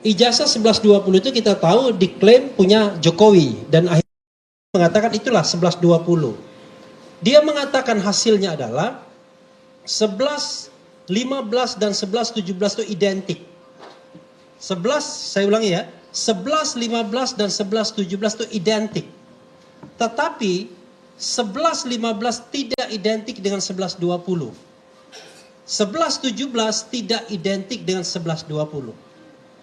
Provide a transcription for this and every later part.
Ijazah 1120 itu kita tahu diklaim punya Jokowi dan akhirnya mengatakan itulah 1120. Dia mengatakan hasilnya adalah 11, 15 dan 11, 17 itu identik. 11, saya ulangi ya, 11, 15 dan 11, 17 itu identik. Tetapi 11, 15 tidak identik dengan 11, 20. 11, 17 tidak identik dengan 11, 20.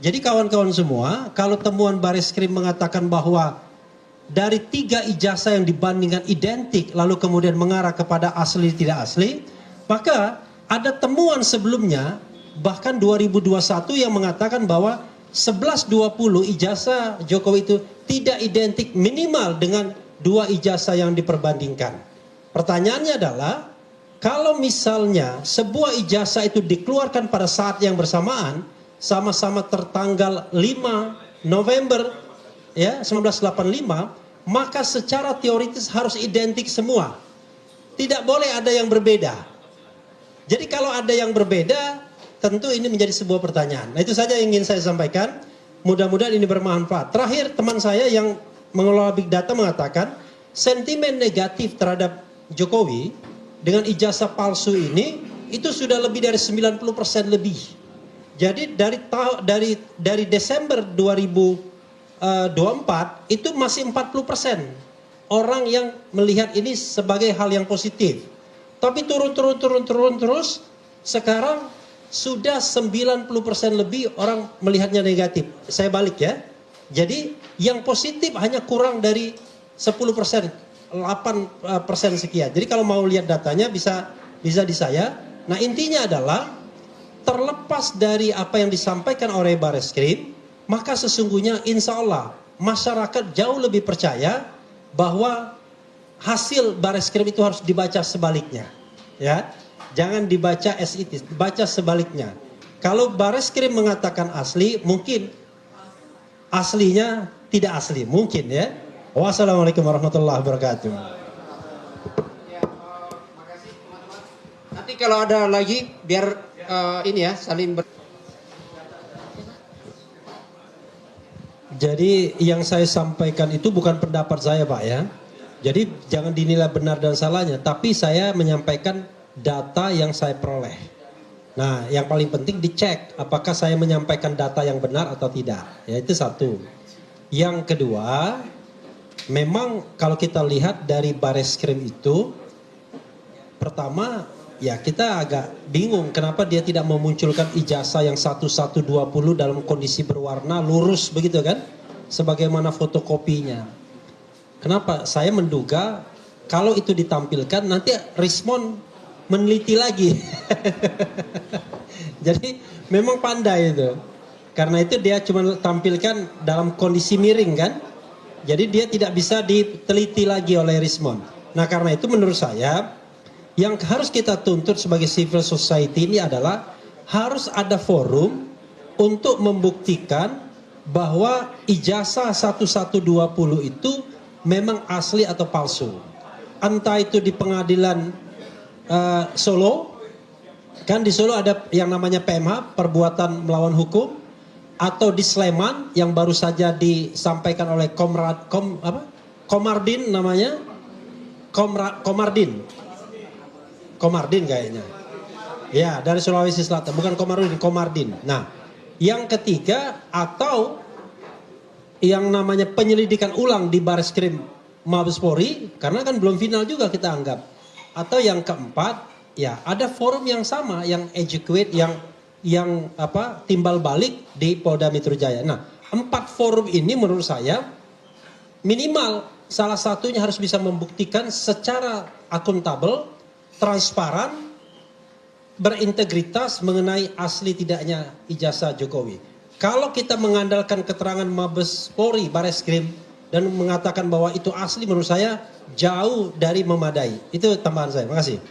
Jadi kawan-kawan semua, kalau temuan Bareskrim mengatakan bahwa dari 3 ijazah yang dibandingkan identik, lalu kemudian mengarah kepada asli tidak asli, maka ada temuan sebelumnya, bahkan 2021 yang mengatakan bahwa 1120 ijazah Jokowi itu tidak identik minimal dengan 2 ijazah yang diperbandingkan. Pertanyaannya adalah, kalau misalnya sebuah ijazah itu dikeluarkan pada saat yang bersamaan, sama-sama tertanggal 5 November ya 1985, maka secara teoritis harus identik semua. Tidak boleh ada yang berbeda. Jadi kalau ada yang berbeda, tentu ini menjadi sebuah pertanyaan. Nah, itu saja yang ingin saya sampaikan. Mudah-mudahan ini bermanfaat. Terakhir, teman saya yang mengelola big data mengatakan sentimen negatif terhadap Jokowi dengan ijazah palsu ini itu sudah lebih dari 90% lebih. Jadi dari Desember 2024 itu masih 40% orang yang melihat ini sebagai hal yang positif. Tapi turun terus, sekarang sudah 90% lebih orang melihatnya negatif. Saya balik ya. Jadi yang positif hanya kurang dari 10%, 8% sekian. Jadi kalau mau lihat datanya bisa di saya. Nah, intinya adalah terlepas dari apa yang disampaikan oleh Bareskrim, maka sesungguhnya insya Allah masyarakat jauh lebih percaya bahwa hasil Bareskrim itu harus dibaca sebaliknya, ya, jangan dibaca as it is, baca sebaliknya. Kalau Bareskrim mengatakan asli, mungkin aslinya tidak asli, mungkin ya. Wassalamualaikum warahmatullahi wabarakatuh. Makasih teman-teman. Nanti kalau ada lagi biar ini ya saling Jadi yang saya sampaikan itu bukan pendapat saya Pak ya. Jadi jangan dinilai benar dan salahnya, tapi saya menyampaikan data yang saya peroleh. Nah, yang paling penting dicek apakah saya menyampaikan data yang benar atau tidak. Ya, itu satu. Yang kedua, memang kalau kita lihat dari Bareskrim itu, pertama ya kita agak bingung kenapa dia tidak memunculkan ijazah yang 1120 dalam kondisi berwarna lurus begitu kan, sebagaimana fotokopinya. Kenapa? Saya menduga kalau itu ditampilkan nanti Rismon meneliti lagi. Jadi memang pandai itu. Karena itu dia cuma tampilkan dalam kondisi miring kan. Jadi dia tidak bisa diteliti lagi oleh Rismon. Nah, karena itu menurut saya yang harus kita tuntut sebagai civil society ini adalah harus ada forum untuk membuktikan bahwa ijazah 1120 itu memang asli atau palsu. Entah itu di pengadilan Solo, kan di Solo ada yang namanya PMH, perbuatan melawan hukum, atau di Sleman yang baru saja disampaikan oleh Komardin namanya, Komardin kayaknya. Ya, dari Sulawesi Selatan, bukan Komardin. Nah, yang ketiga atau yang namanya penyelidikan ulang di Bareskrim Mabes Polri, karena kan belum final juga kita anggap. Atau yang keempat, ya ada forum yang sama, yang educate, yang timbal balik di Polda Metro Jaya. Nah, 4 forum ini menurut saya minimal salah satunya harus bisa membuktikan secara akuntabel, transparan, berintegritas mengenai asli tidaknya ijazah Jokowi. Kalau kita mengandalkan keterangan Mabes Polri, Bareskrim, dan mengatakan bahwa itu asli, menurut saya jauh dari memadai. Itu tambahan saya. Terima kasih.